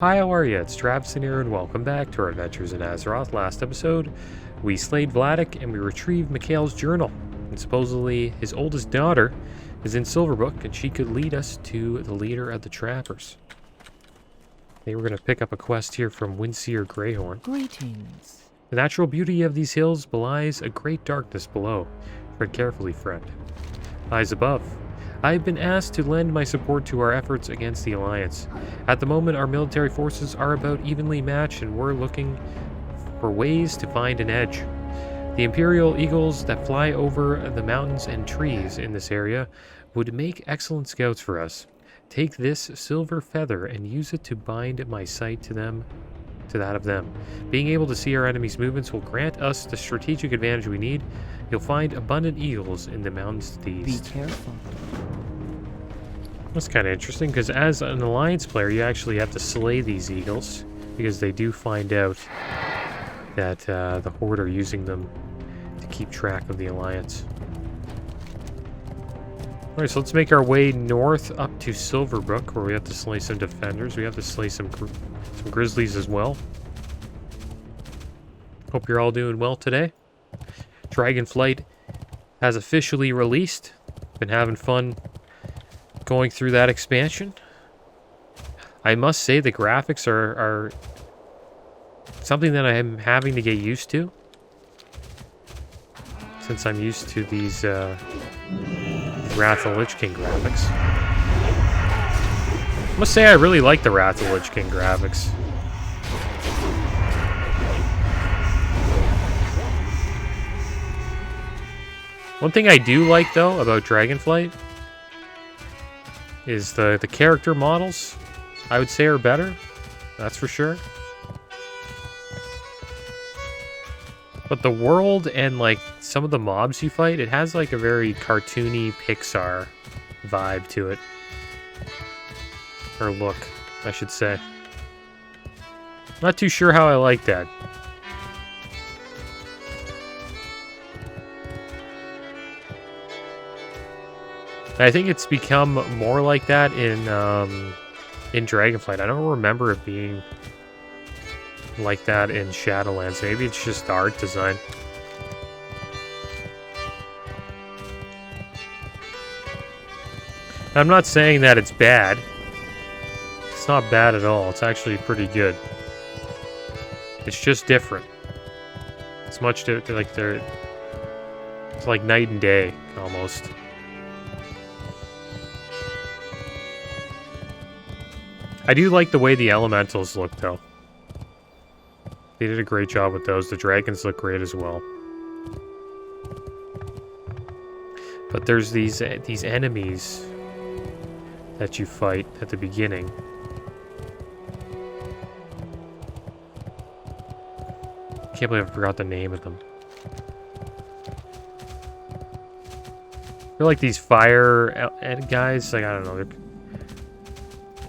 Hi, how are you? It's Traviseen here, and welcome back to our adventures in Azeroth. Last episode, we slayed Vladek and we retrieved Mikhail's journal. And supposedly, his oldest daughter is in Silverbrook, and she could lead us to the leader of the Trappers. They were going to pick up a quest here from Windseer Greyhorn. Greetings. The natural beauty of these hills belies a great darkness below. Tread carefully, friend. Eyes above. I've been asked to lend my support to our efforts against the Alliance. At the moment, our military forces are about evenly matched, and we're looking for ways to find an edge. The Imperial eagles that fly over the mountains and trees in this area would make excellent scouts for us. Take this silver feather and use it to bind my sight to that of them. Being able to see our enemies' movements will grant us the strategic advantage we need. You'll find abundant eagles in the mountains to the east. Be careful. That's kind of interesting, because as an Alliance player, you actually have to slay these eagles, because they do find out that the Horde are using them to keep track of the Alliance. Alright, so let's make our way north up to Silverbrook, where we have to slay some defenders. We have to slay some grizzlies as well. Hope you're all doing well today. Dragonflight has officially released. Been having fun going through that expansion. I must say the graphics are something that I'm having to get used to, since I'm used to these Wrath of the Lich King graphics. I must say I really like the Wrath of the Lich King graphics. One thing I do like, though, about Dragonflight is the character models, I would say, are better. That's for sure. But the world and, like, some of the mobs you fight, it has, like, a very cartoony Pixar vibe to it. Or look, I should say. Not too sure how I like that. I think it's become more like that in Dragonflight. I don't remember it being like that in Shadowlands. Maybe it's just the art design. I'm not saying that it's bad. It's not bad at all. It's actually pretty good. It's just different. It's much like it's like night and day almost. I do like the way the elementals look, though. They did a great job with those. The dragons look great as well. But there's these enemies that you fight at the beginning. Can't believe I forgot the name of them. They're like these fire guys. Like, I don't know.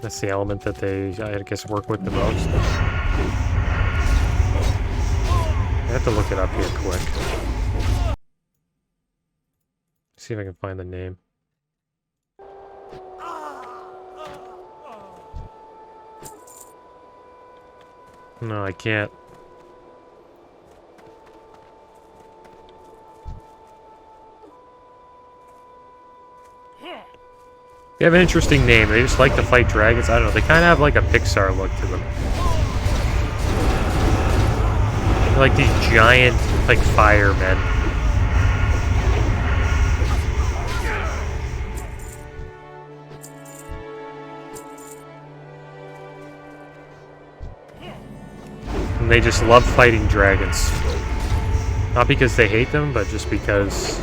That's the element that they, I guess, work with the most. I have to look it up here quick. See if I can find the name. No, I can't. They have an interesting name. They just like to fight dragons. I don't know. They kind of have like a Pixar look to them. They're like these giant, like, firemen. And they just love fighting dragons. Not because they hate them, but just because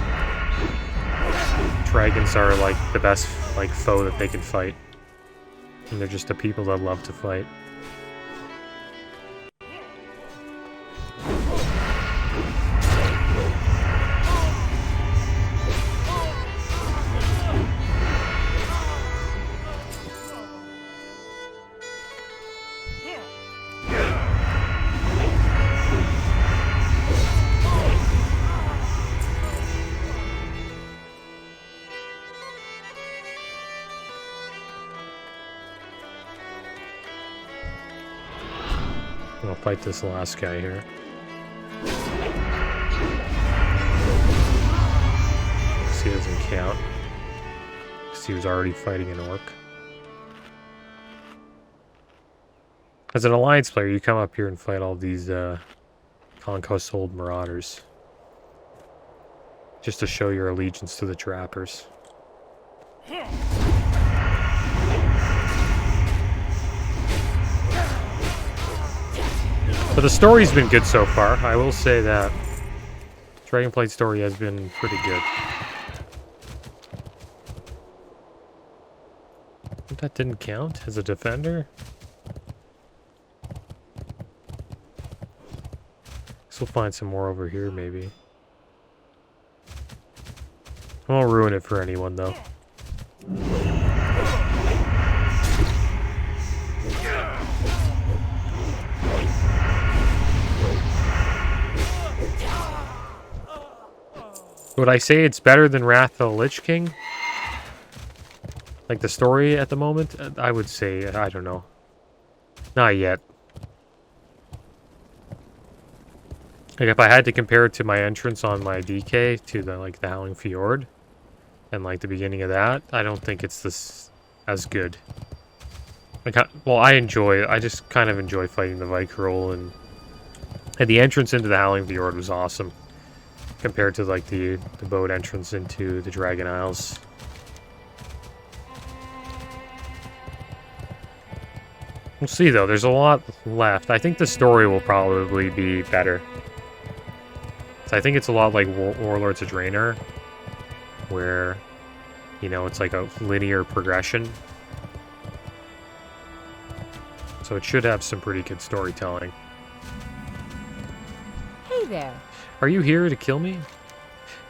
dragons are like the best, like, foe that they can fight. And they're just the people that love to fight. I'll fight this last guy here. He doesn't count because he was already fighting an orc. As an alliance player, you come up here and fight all these Conquest Hold marauders just to show your allegiance to the trappers. But the story's been good so far, I will say that. Dragonflight story has been pretty good. That didn't count as a defender? Guess we'll find some more over here, maybe. I won't ruin it for anyone, though. Would I say it's better than Wrath of the Lich King? Like the story at the moment? I would say, I don't know. Not yet. Like if I had to compare it to my entrance on my DK to the the Howling Fjord and like the beginning of that, I don't think it's this as good. Like well, I just kind of enjoy fighting the Vikerol, and the entrance into the Howling Fjord was awesome compared to like the boat entrance into the Dragon Isles. We'll see, though. There's a lot left. I think the story will probably be better. So I think it's a lot like Warlords of Draenor, where, you know, it's like a linear progression. So it should have some pretty good storytelling. Hey there. Are you here to kill me?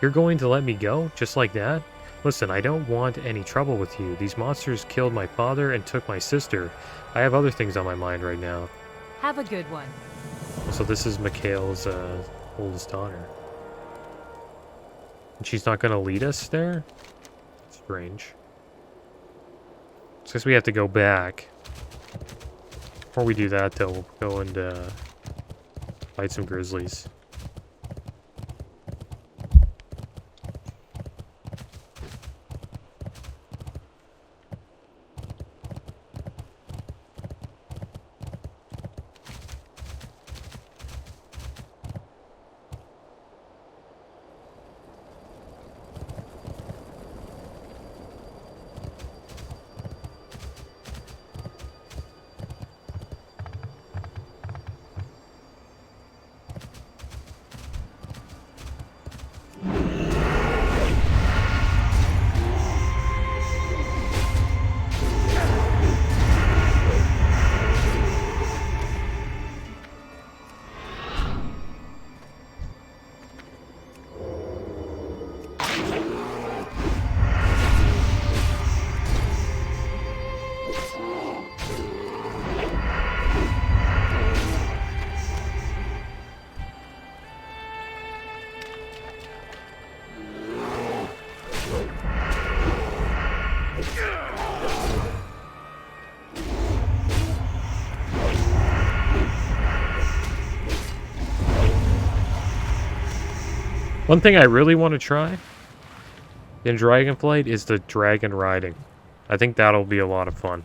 You're going to let me go? Just like that? Listen, I don't want any trouble with you. These monsters killed my father and took my sister. I have other things on my mind right now. Have a good one. So this is Mikhail's oldest daughter. And she's not going to lead us there? Strange. So I guess we have to go back. Before we do that, though, we'll go and fight some grizzlies. One thing I really want to try in Dragonflight is the dragon riding. I think that'll be a lot of fun.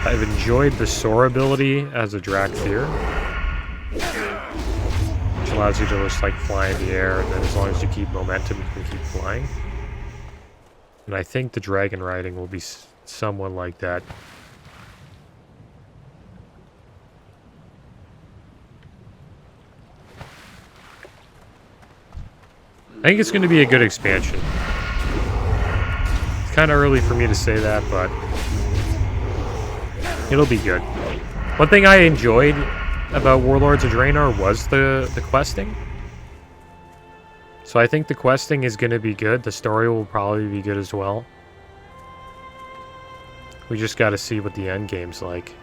I've enjoyed the soar ability as a Drakthir, which allows you to just like fly in the air, and then as long as you keep momentum, you can keep flying. And I think the dragon riding will be somewhat like that. I think it's going to be a good expansion. It's kind of early for me to say that, but it'll be good. One thing I enjoyed about Warlords of Draenor was the questing. So I think the questing is going to be good. The story will probably be good as well. We just got to see what the end game's like.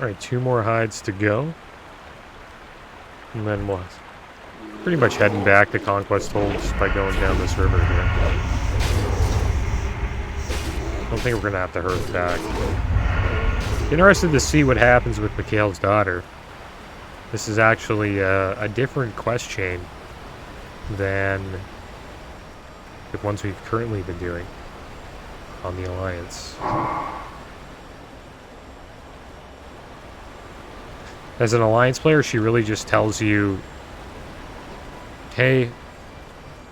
Alright, 2 more hides to go. And then we'll pretty much heading back to Conquest Hold just by going down this river here. I don't think we're going to have to herd back. Interested to see what happens with Mikhail's daughter. This is actually a different quest chain than the ones we've currently been doing on the Alliance. As an Alliance player, she really just tells you, hey,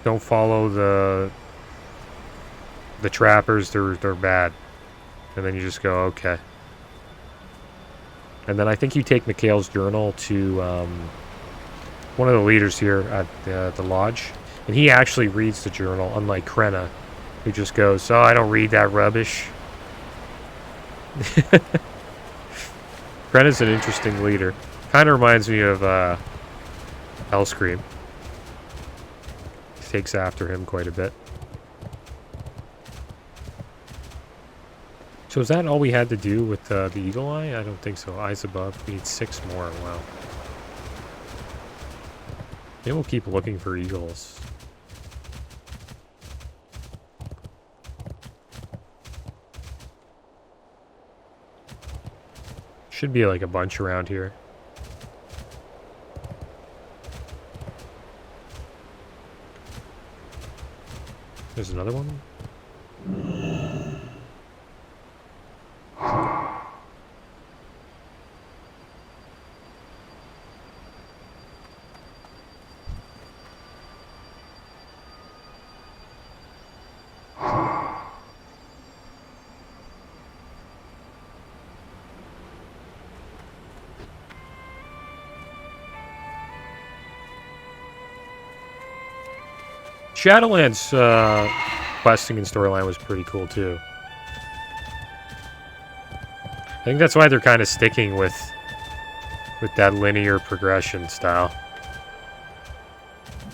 don't follow the trappers, they're bad. And then you just go, okay. And then I think you take Mikhail's journal to one of the leaders here at the lodge. And he actually reads the journal, unlike Krenna, who just goes, oh, I don't read that rubbish. Krenna's an interesting leader. Kind of reminds me of Hellscream. He takes after him quite a bit. So is that all we had to do with the Eagle Eye? I don't think so. Eyes above. We need 6 more. Wow. Maybe we'll keep looking for eagles. Should be like a bunch around here. There's another one. Shadowlands questing and storyline was pretty cool too. I think that's why they're kind of sticking with that linear progression style.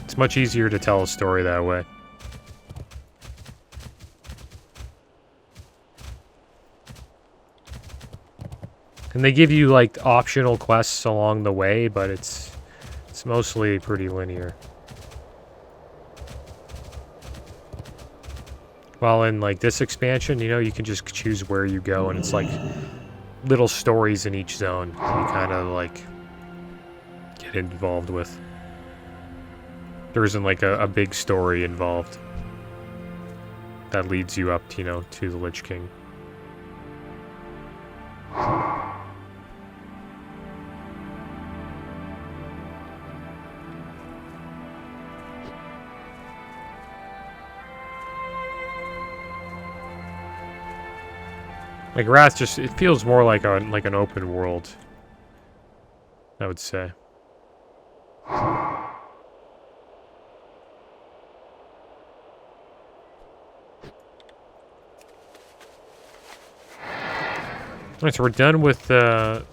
It's much easier to tell a story that way. And they give you like optional quests along the way, but it's mostly pretty linear. While in like this expansion, you know, you can just choose where you go, and it's like little stories in each zone you kind of like get involved with. There isn't like a big story involved that leads you up, you know, to the Lich King. Like Wrath just, it feels more like an open world, I would say. Alright, so we're done with the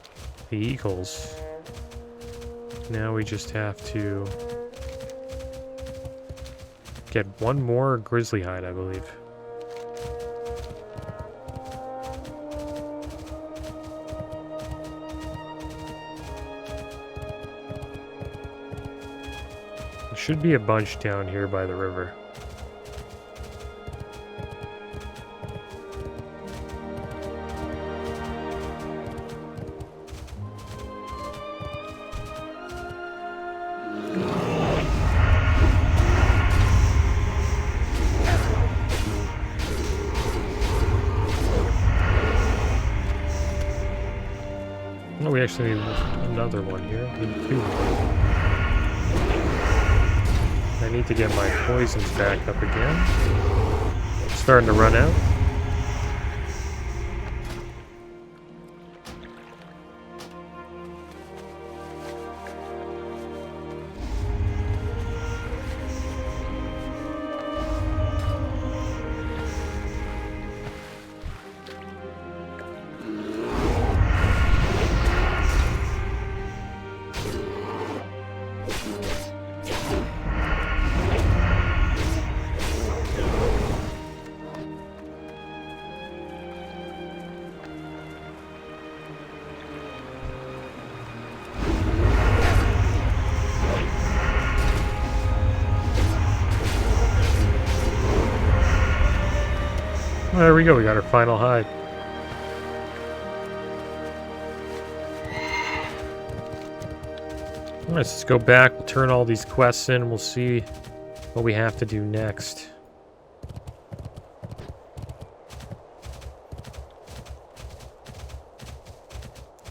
eagles. Now we just have to get one more grizzly hide, I believe. Should be a bunch down here by the river. Oh, we actually need another one here. We need 2 more. I need to get my poisons back up again. It's starting to run out. Oh, there we go. We got our final hide. Let's go back. We'll turn all these quests in. We'll see what we have to do next.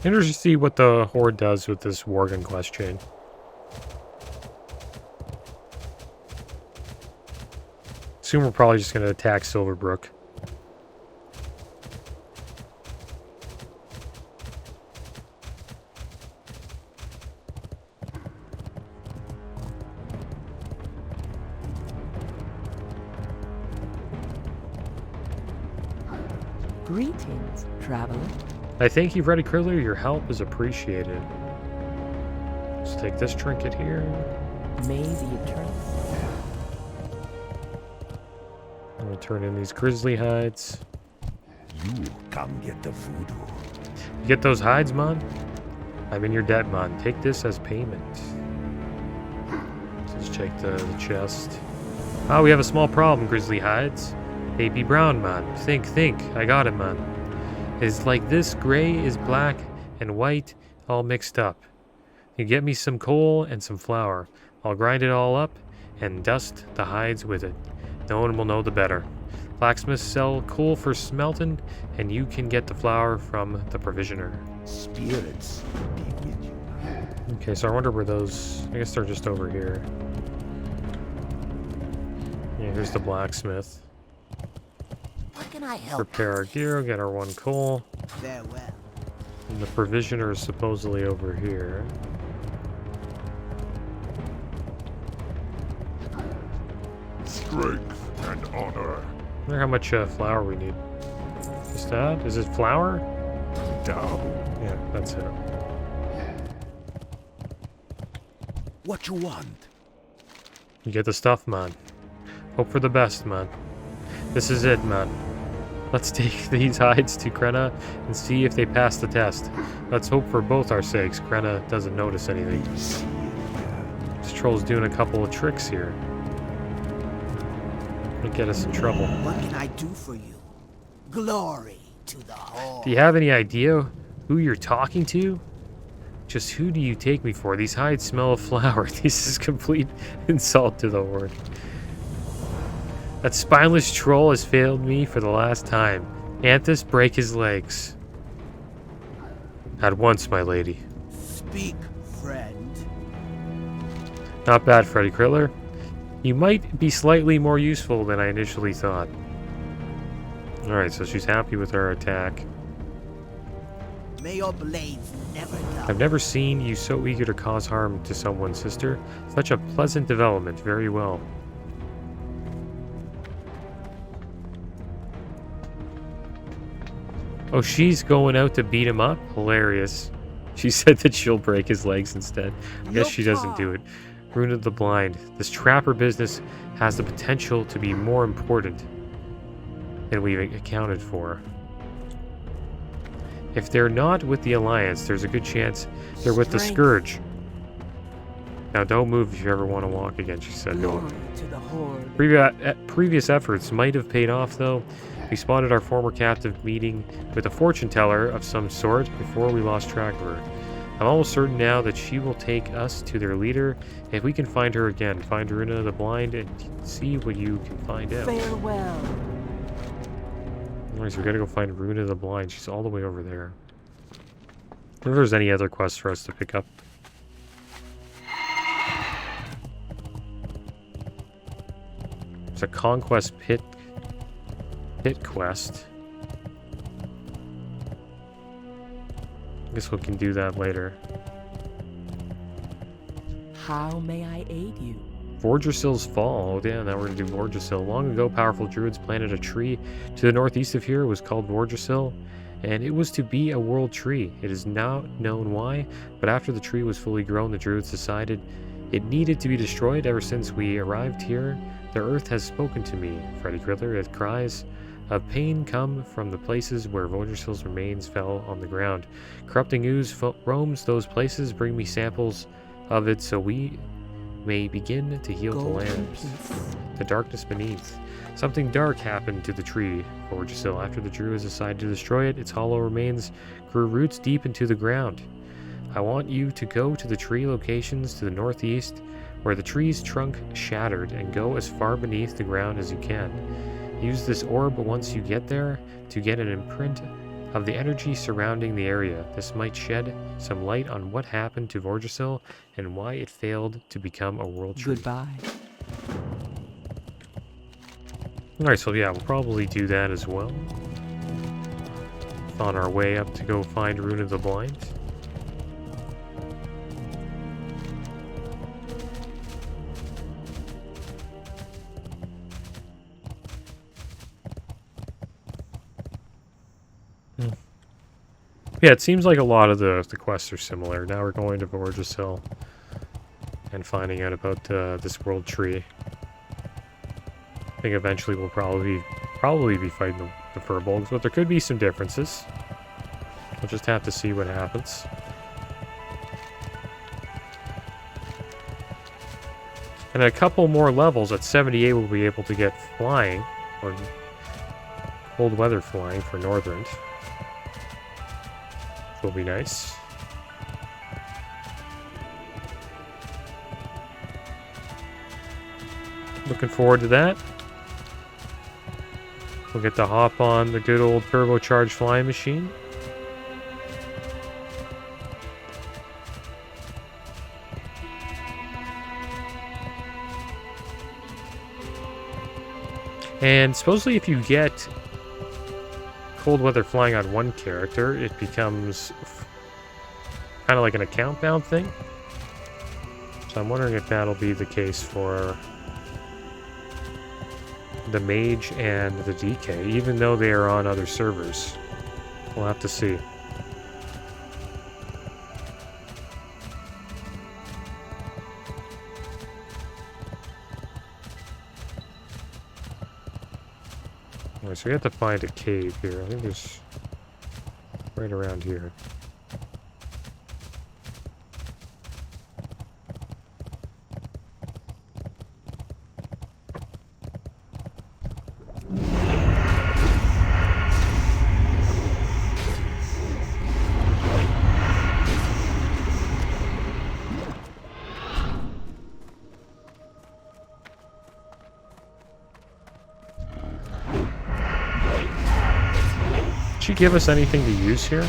Interesting to see what the Horde does with this Worgen quest chain. Soon we're probably just going to attack Silverbrook. Greetings, traveler. I thank you, Freddy Kriller. Your help is appreciated. Let's take this trinket here. May the eternal. I'm going to turn in these grizzly hides. You come get the voodoo. You get those hides, man? I'm in your debt, man. Take this as payment. Let's check the chest. Oh, we have a small problem, grizzly hides. AP Brown, man. Think. I got it, man. It's like this gray is black and white all mixed up. You get me some coal and some flour. I'll grind it all up and dust the hides with it. No one will know the better. Blacksmiths sell coal for smelting, and you can get the flour from the provisioner. Spirits be with you. Okay, so I wonder where those... I guess they're just over here. Yeah, here's the blacksmith. What can I help? Prepare our gear, get our one coal. Farewell. And the provisioner is supposedly over here. Strength and honor. I wonder how much flour we need. Just that? Is it flour? Down. Yeah, that's it. What you want? You get the stuff, man. Hope for the best, man. This is it, man. Let's take these hides to Krenna and see if they pass the test. Let's hope for both our sakes Krenna doesn't notice anything. This troll's doing a couple of tricks here. It'll get us in trouble. What can I do for you? Glory to the Horde. Do you have any idea who you're talking to? Just who do you take me for? These hides smell of flour. This is complete insult to the Horde. That spineless troll has failed me for the last time. Anthus, break his legs. At once, my lady. Speak, friend. Not bad, Freddy Kriller. You might be slightly more useful than I initially thought. Alright, so she's happy with our attack. May your blades never dull. I've never seen you so eager to cause harm to someone, sister. Such a pleasant development. Very well. Oh, she's going out to beat him up? Hilarious. She said that she'll break his legs instead. I guess she doesn't do it. Rune of the Blind. This trapper business has the potential to be more important than we've accounted for. If they're not with the Alliance, there's a good chance they're with the Scourge. Now don't move if you ever want to walk again, she said. Glory to the Horde. Previous efforts might have paid off, though. We spotted our former captive meeting with a fortune teller of some sort before we lost track of her. I'm almost certain now that she will take us to their leader. If we can find her again, find Runa the Blind and see what you can find out. Farewell. Alright, so we gotta go find Runa the Blind. She's all the way over there. I wonder if there's any other quests for us to pick up. It's a conquest pit quest. I guess we can do that later. How may I aid you? Vordrasil's Fall. Oh, yeah, now we're going to do Vordrasil. Long ago, powerful druids planted a tree to the northeast of here. It was called Vordrasil, and it was to be a world tree. It is now known why, but after the tree was fully grown, the druids decided it needed to be destroyed. Ever since we arrived here, the earth has spoken to me, Freddy Kriller. It cries of pain come from the places where Vordrasil's remains fell on the ground. Corrupting ooze roams those places. Bring me samples of it so we may begin to heal the Go in lands. peace. The darkness beneath. Something dark happened to the tree, Vorgesil. After the Druids decided to destroy it, its hollow remains grew roots deep into the ground. I want you to go to the tree locations to the northeast, where the tree's trunk shattered, and go as far beneath the ground as you can. Use this orb once you get there to get an imprint of the energy surrounding the area. This might shed some light on what happened to Vorgesil and why it failed to become a world tree. Goodbye. Alright, so yeah, we'll probably do that as well. On our way up to go find Rune of the Blind. Yeah, it seems like a lot of the quests are similar. Now we're going to Vorgesil and finding out about this world tree. I think eventually we'll probably be fighting the Furbolgs, but there could be some differences. We'll just have to see what happens. And a couple more levels at 78 we'll be able to get flying, or cold weather flying for Northrend. Which will be nice. Looking forward to that. We'll get to hop on the good old turbocharged flying machine. And supposedly if you get cold weather flying on one character, it becomes kind of like an account bound thing. So I'm wondering if that'll be the case for the Mage and the DK, even though they are on other servers. We'll have to see. Alright, so we have to find a cave here. I think there's right around here. Did she give us anything to use here?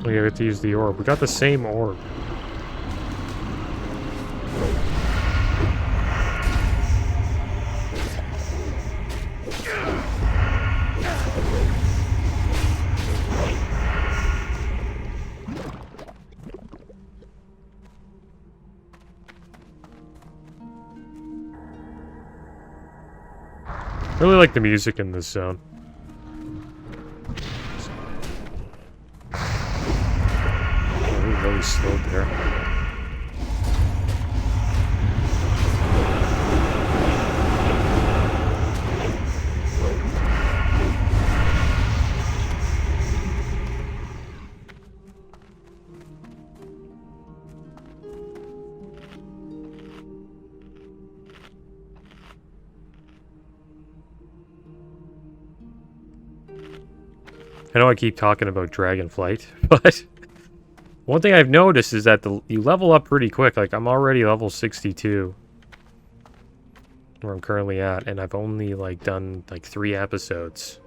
We have to use the orb. We got the same orb. I really like the music in this zone. Oh, we really slowed there. I know I keep talking about Dragonflight, but one thing I've noticed is that you level up pretty quick. Like, I'm already level 62, where I'm currently at, and I've only, like, done, like, 3 episodes.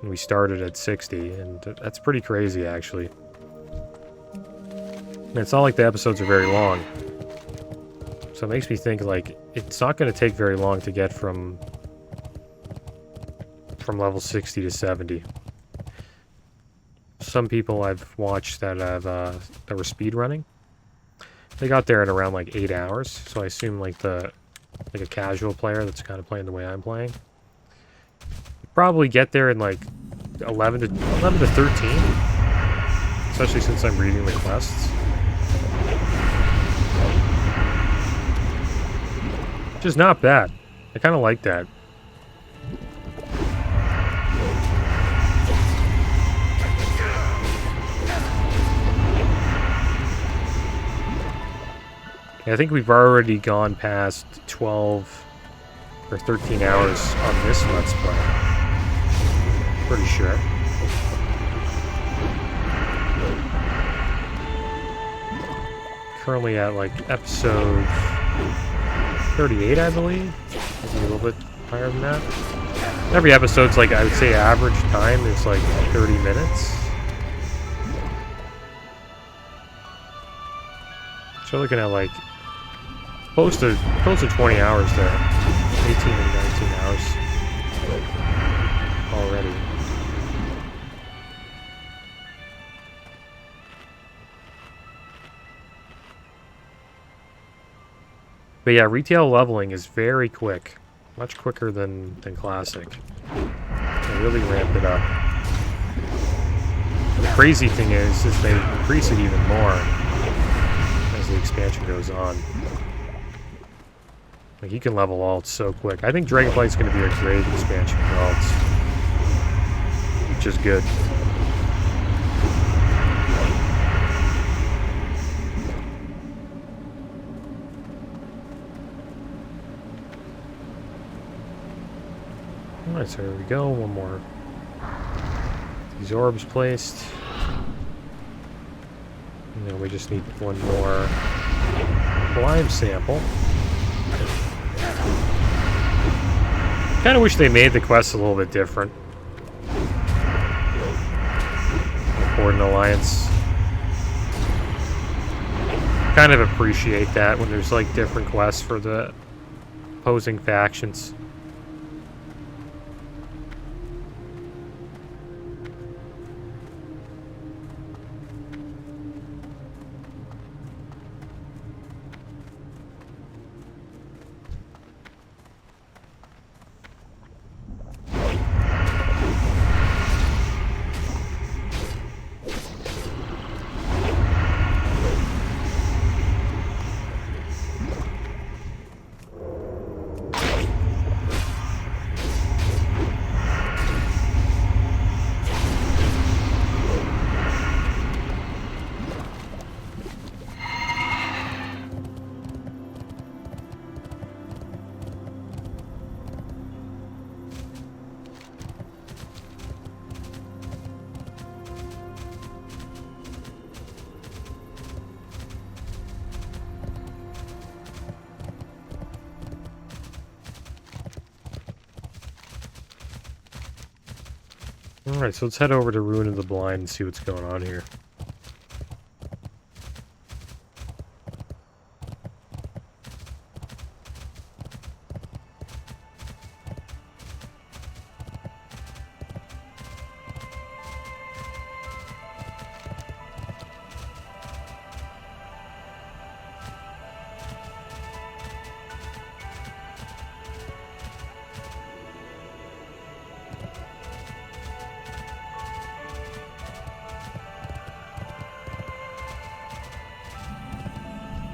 And we started at 60, and that's pretty crazy, actually. And it's not like the episodes are very long. So it makes me think, like, it's not going to take very long to get from level 60 to 70. Some people I've watched that were speed running, they got there in around like 8 hours. So I assume like a casual player that's kind of playing the way I'm playing, probably get there in like 11 to 13, especially since I'm reading the quests. Which is not bad. I kind of like that. I think we've already gone past 12 or 13 hours on this Let's Play. Pretty sure. Currently at like episode 38, I believe. Maybe a little bit higher than that. Every episode's like, I would say average time is like 30 minutes. So we're looking at like close to 20 hours there. 18 and 19 hours already. But yeah, retail leveling is very quick. Much quicker than Classic. They really ramped it up. The crazy thing is they increase it even more as the expansion goes on. Like, you can level alts so quick. I think Dragonflight's going to be a great expansion for alts. Which is good. Alright, so here we go. One more. These orbs placed. And then we just need one more lime sample. Kind of wish they made the quests a little bit different. Horde and Alliance. Kind of appreciate that when there's like different quests for the opposing factions. Alright, so let's head over to Ruin of the Blind and see what's going on here.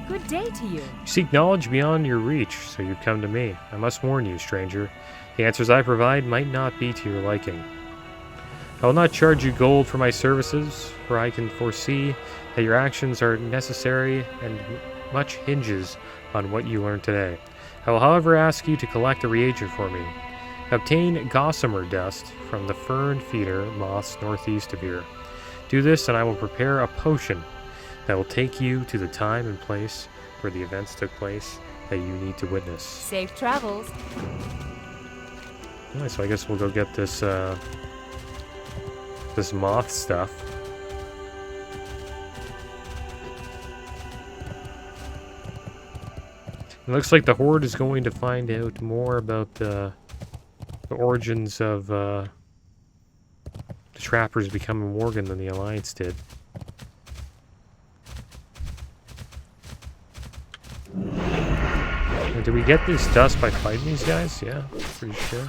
Good day to you. You seek knowledge beyond your reach, so you've come to me. I must warn you, stranger. The answers I provide might not be to your liking. I will not charge you gold for my services, for I can foresee that your actions are necessary and much hinges on what you learn today. I will, however, ask you to collect a reagent for me. Obtain gossamer dust from the fern feeder moths northeast of here. Do this and I will prepare a potion that will take you to the time and place where the events took place that you need to witness. Safe travels. Alright, so I guess we'll go get this, this moth stuff. It looks like the Horde is going to find out more about the origins of the Trappers becoming Worgen than the Alliance did. And did we get this dust by fighting these guys? Yeah, pretty sure.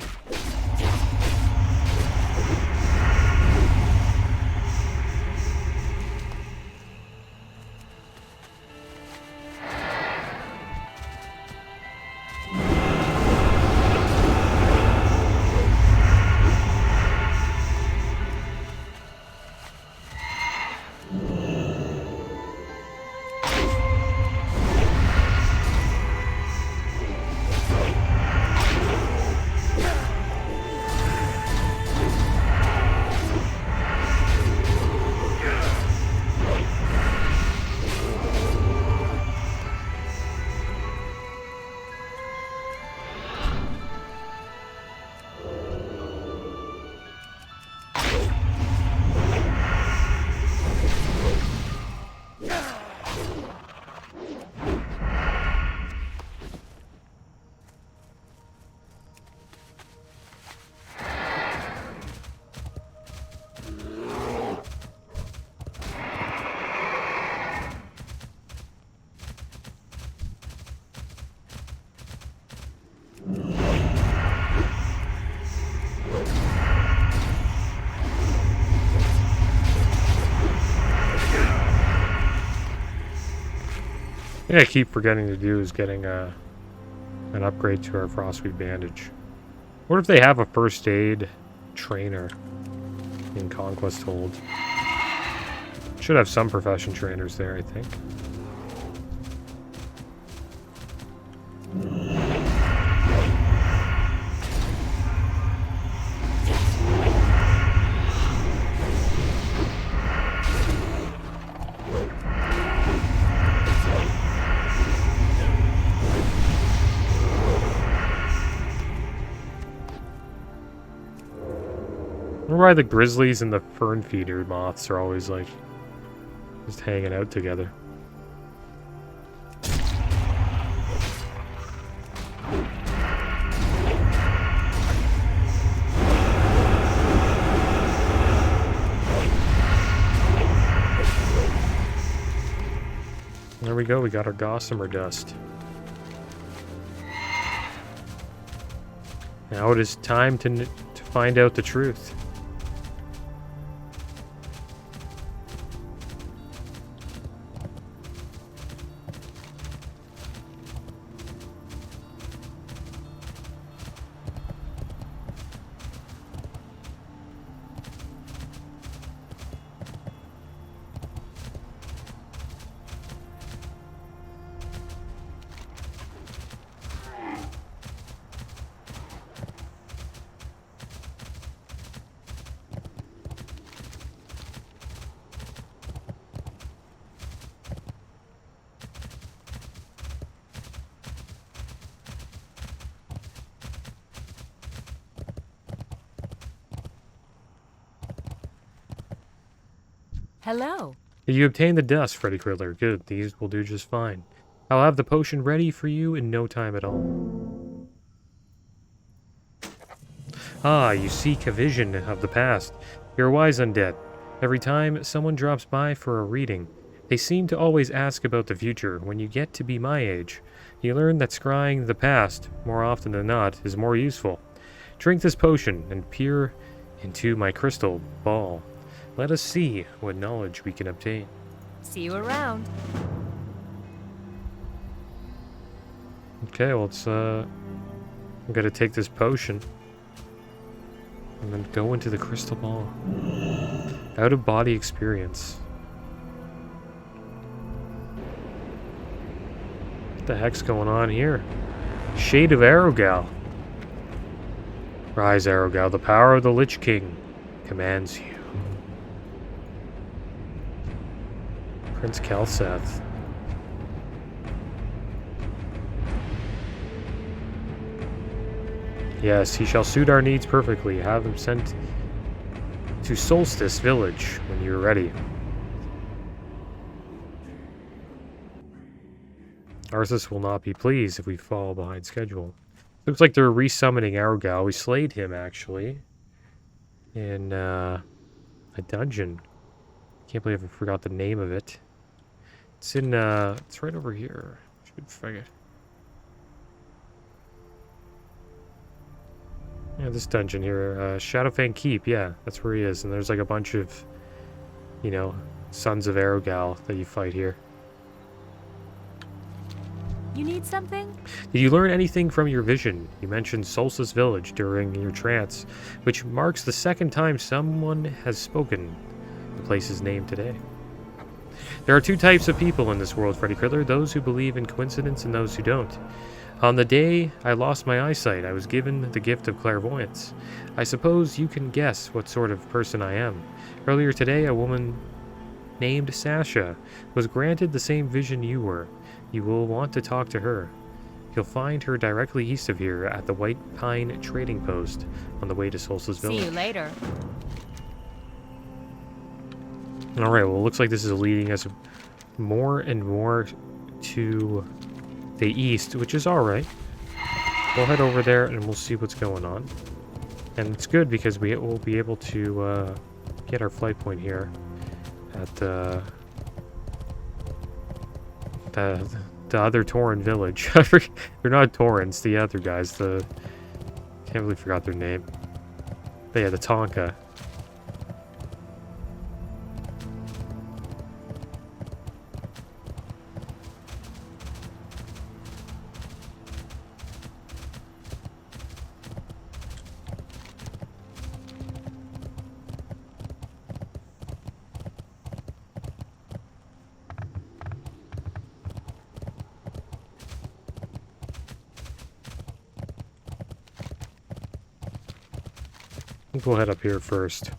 thing I keep forgetting to do is getting an upgrade to our Frostweed Bandage. What if they have a first aid trainer in Conquest Hold? Should have some profession trainers there, I think. I wonder why the grizzlies and the fern feeder moths are always like just hanging out together. There we go, we got our Gossamer Dust. Now it is time to find out the truth. Hello. You obtained the dust, Freddy Kriddler. Good, these will do just fine. I'll have the potion ready for you in no time at all. Ah, you seek a vision of the past. You're wise, Undead. Every time someone drops by for a reading, they seem to always ask about the future. When you get to be my age, you learn that scrying the past, more often than not, is more useful. Drink this potion and peer into my crystal ball. Let us see what knowledge we can obtain. See you around. Okay, well, it's, I'm gonna take this potion and then go into the crystal ball. Out-of-body experience. What the heck's going on here? Shade of Arogal. Rise, Arogal, the power of the Lich King commands you. Prince Kelseth. Yes, he shall suit our needs perfectly. Have him sent to Solstice Village when you're ready. Arthas will not be pleased if we fall behind schedule. Looks like they're resummoning Arogal. We slayed him, actually, in a dungeon. Can't believe I forgot the name of it. It's in, it's right over here. Should forget. Yeah, this dungeon here, Shadowfang Keep, yeah, that's where he is. And there's like a bunch of, you know, Sons of Arogal that you fight here. You need something? Did you learn anything from your vision? You mentioned Solstice Village during your trance, which marks the second time someone has spoken the place's name today. There are two types of people in this world, Freddy Kriddler, those who believe in coincidence and those who don't. On the day I lost my eyesight, I was given the gift of clairvoyance. I suppose you can guess what sort of person I am. Earlier today, a woman named Sasha was granted the same vision you were. You will want to talk to her. You'll find her directly east of here at the White Pine Trading Post on the way to Solstice Village. See you later. Alright, well, it looks like this is leading us more and more to the east, which is alright. We'll head over there and we'll see what's going on. And it's good because we will be able to get our flight point here at the other Tauren village. They're not Taurens, the other guys. Can't really forgot their name. But yeah, the Tonka. think we'll head up here first.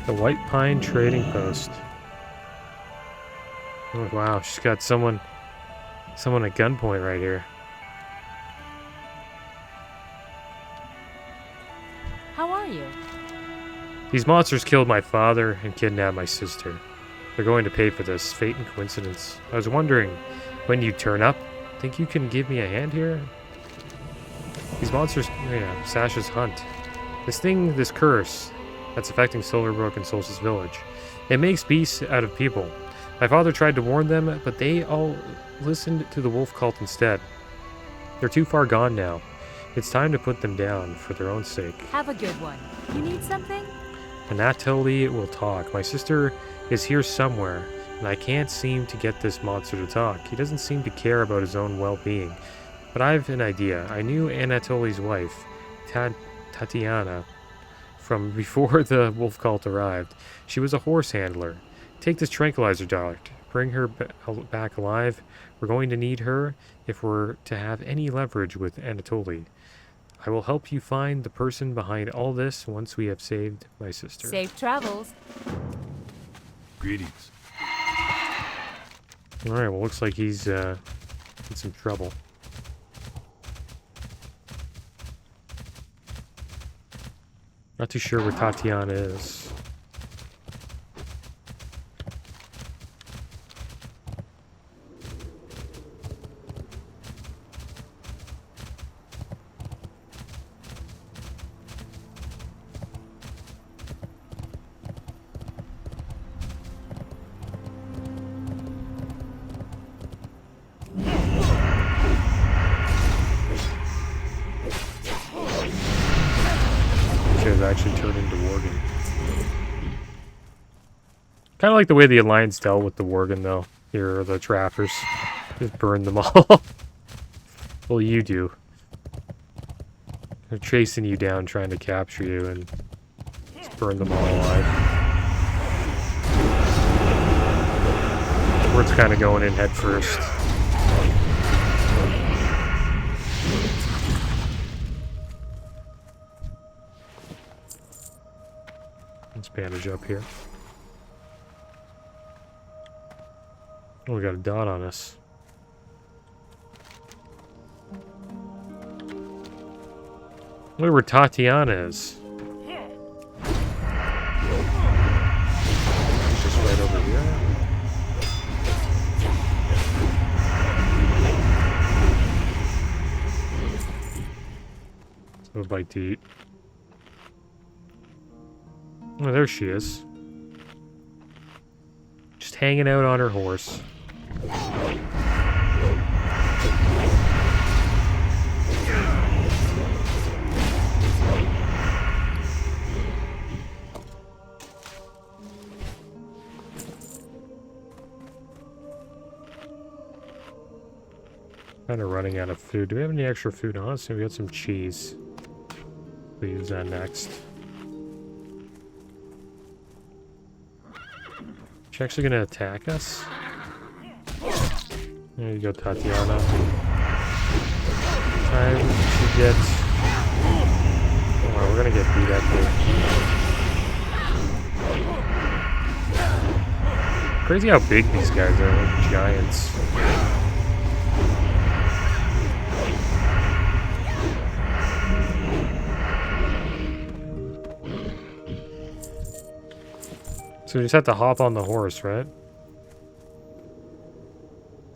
The White Pine Trading Post. Oh, wow, she's got someone at gunpoint right here. How are you? These monsters killed my father and kidnapped my sister. They're going to pay for this. Fate and coincidence. I was wondering, when you turn up, think you can give me a hand here? These monsters, yeah, Sasha's hunt. This curse that's affecting Silverbrook and Solstice Village. It makes beasts out of people. My father tried to warn them, but they all listened to the wolf cult instead. They're too far gone now. It's time to put them down for their own sake. Have a good one. You need something? Anatoly will talk. My sister is here somewhere, and I can't seem to get this monster to talk. He doesn't seem to care about his own well-being. But I have an idea. I knew Anatoly's wife, Tatiana, from before the wolf cult arrived. She was a horse handler. Take this tranquilizer dart. Bring her back alive. We're going to need her if we're to have any leverage with Anatoly. I will help you find the person behind all this once we have saved my sister. Safe travels. Greetings. Alright, well, looks like he's in some trouble. Not too sure where Tatiana is. Actually turn into Worgen. Kind of like the way the Alliance dealt with the Worgen, though. Here are the trappers. Just burn them all. Well, you do. They're chasing you down, trying to capture you, and just burn them all alive. We're kind of going in head first. Let's bandage up here. Oh, we got a dot on us. Look where Tatiana is. She's just right over here. So a bite to eat. Oh, there she is. Just hanging out on her horse. Kind of running out of food. Do we have any extra food on us? We got some cheese. We'll use that next. She's actually gonna attack us? There you go, Tatiana. Time to get... Oh, we're gonna get beat up here. Crazy how big these guys are, like giants. So we just have to hop on the horse, right?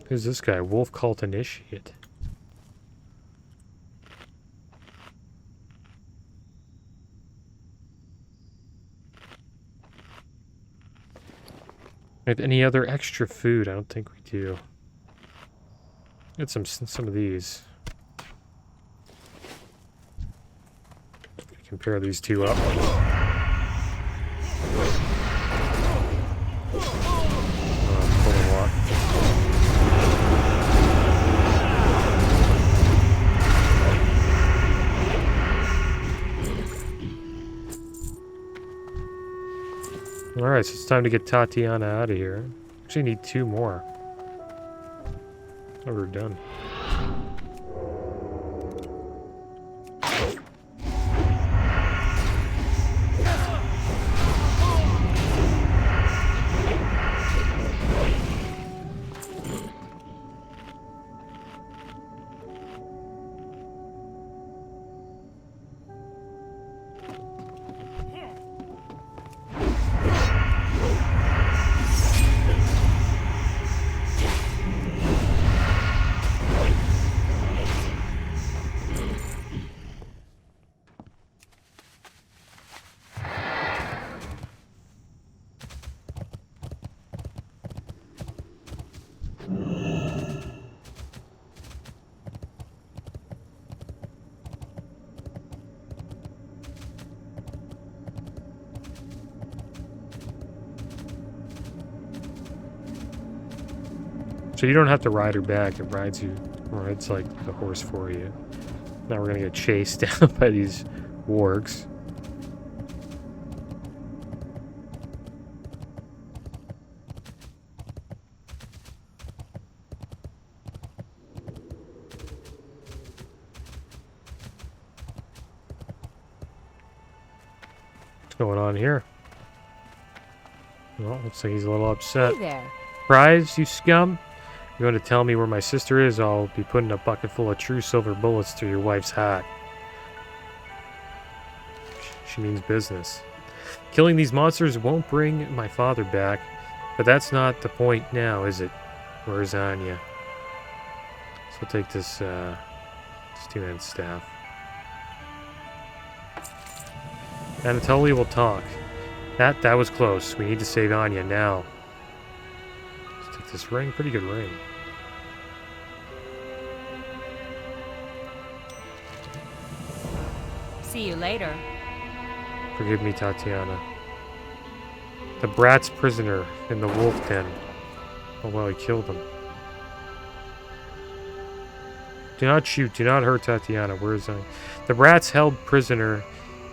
Who's this guy? Wolf Cult Initiate. Have any other extra food? I don't think we do. Get some of these. Compare these two up. Pull a lot. Alright, so it's time to get Tatiana out of here. Actually need 2 more. Oh, we're done. So you don't have to ride her back, it rides like the horse for you. Now we're gonna get chased down by these wargs. What's going on here? Well, looks like he's a little upset. Hey there. Prize, you scum? You're going to tell me where my sister is, I'll be putting a bucket full of true silver bullets through your wife's hat. She means business. Killing these monsters won't bring my father back, but that's not the point now, is it? Where's Anya? So we'll take this 2-hand staff. Anatoly will talk. That was close. We need to save Anya now. Let's take this ring. Pretty good ring. See you later. Forgive me, Tatiana. The brat's prisoner in the wolf den. Oh well, he killed him. Do not shoot. Do not hurt Tatiana. Where is I? The brat's held prisoner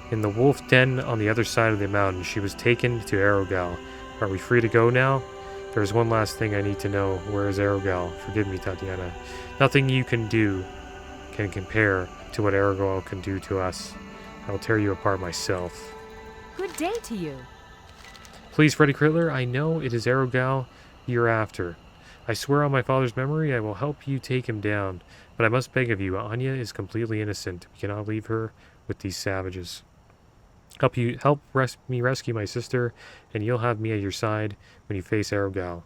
in the wolf den on the other side of the mountain. She was taken to Arogal. Are we free to go now? There's one last thing I need to know. Where is Arogal? Forgive me, Tatiana. Nothing you can do can compare to what Arogal can do to us. I will tear you apart myself. Good day to you. Please, Freddy Crittler, I know it is Arogal you're after. I swear on my father's memory I will help you take him down. But I must beg of you, Anya is completely innocent. We cannot leave her with these savages. Help me rescue my sister, and you'll have me at your side when you face Arogal.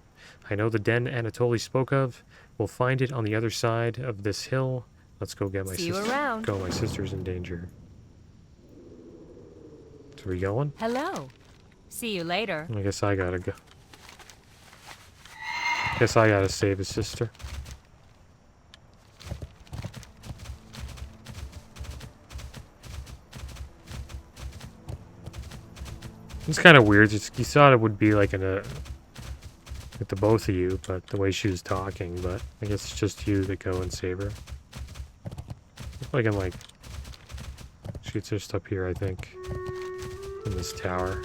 I know the den Anatoly spoke of. We'll find it on the other side of this hill. Let's go get my sister. See you around. Go, my sister's in danger. So we going? Hello. See you later. I guess I gotta go. Guess I gotta save his sister. It's kind of weird. You thought it would be like with the both of you, but the way she was talking. But I guess it's just you that go and save her. Looks like I'm like she's just up here, I think, in this tower.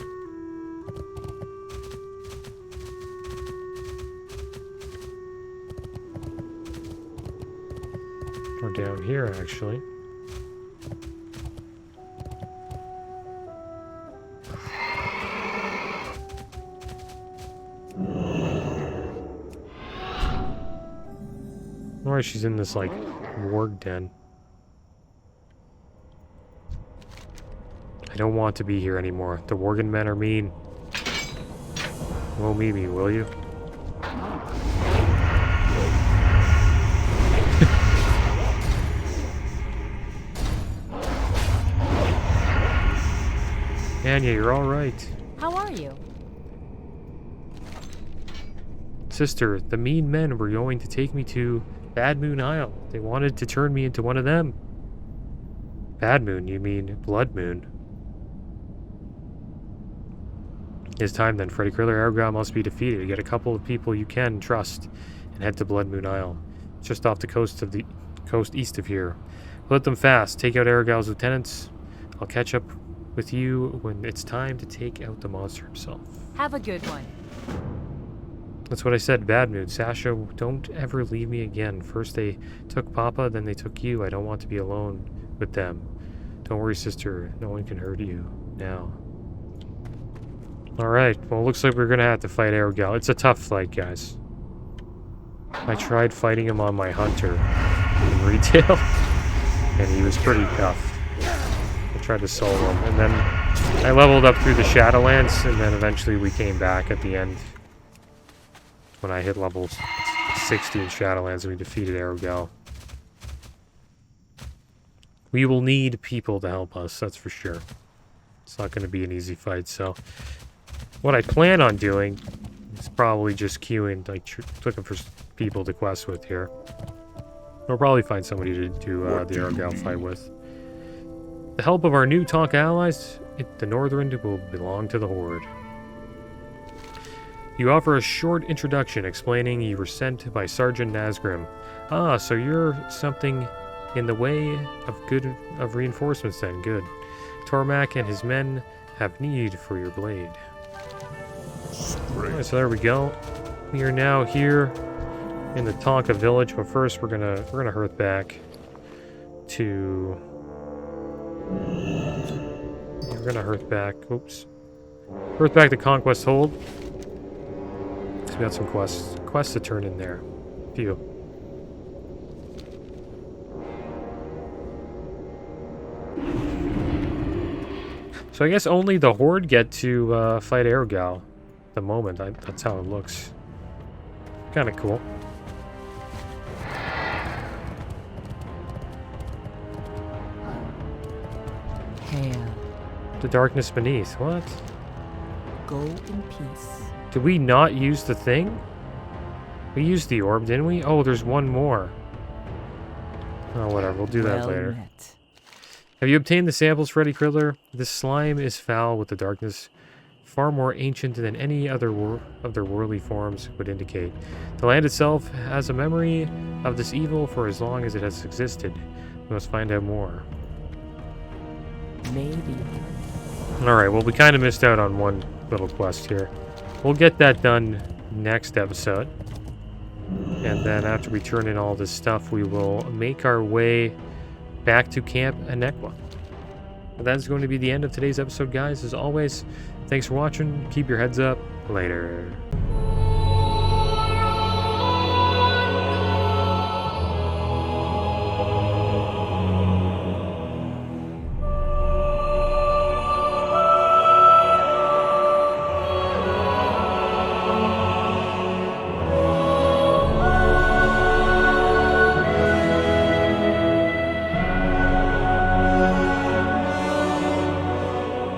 Or down here, actually. Or she's in this, like, warg den. I don't want to be here anymore. The Worgen men are mean. Woe me, will you? Anya, you're alright. How are you? Sister, the mean men were going to take me to Bad Moon Isle. They wanted to turn me into one of them. Bad Moon, you mean Blood Moon. It's time then. Freddy Kriller Aragorn must be defeated. Get a couple of people you can trust and head to Blood Moon Isle. It's just off the coast east of here. Let them fast. Take out Aragorn's lieutenants. I'll catch up with you when it's time to take out the monster himself. Have a good one. That's what I said, Bad Moon. Sasha, don't ever leave me again. First they took Papa, then they took you. I don't want to be alone with them. Don't worry, sister. No one can hurt you now. Alright, well, it looks like we're gonna have to fight Aragorn. It's a tough fight, guys. I tried fighting him on my hunter in retail, and he was pretty tough. I tried to solo him, and then I leveled up through the Shadowlands, and then eventually we came back at the end when I hit level 60 in Shadowlands and we defeated Aragorn. We will need people to help us, that's for sure. It's not going to be an easy fight, so what I plan on doing is probably just queuing, like looking for people to quest with here. I'll probably find somebody to do the Aragorn fight with. The help of our new Tonk allies, the Northrend will belong to the Horde. You offer a short introduction explaining you were sent by Sergeant Nazgrim. Ah, so you're something in the way of reinforcements then. Good. Tormak and his men have need for your blade. Alright, so there we go. We are now here in the Tonka village, but first we're gonna hearth back to hearth back to Conquest Hold. So we got some quests to turn in there. A few. So I guess only the Horde get to fight Aragorn at the moment. That's how it looks. Kind of cool. Hail. The darkness beneath. What? Go in peace. Did we not use the thing? We used the orb, didn't we? Oh, there's one more. Oh, whatever. We'll do that Well later. met. Have you obtained the samples, Freddy Kriller? This slime is foul with the darkness, far more ancient than any other of their worldly forms would indicate. The land itself has a memory of this evil for as long as it has existed. We must find out more. Maybe. Alright, well, we kind of missed out on one little quest here. We'll get that done next episode. And then after we turn in all this stuff, we will make our way back to Camp Anekwa. That's going to be the end of today's episode, guys. As always, thanks for watching. Keep your heads up. Later.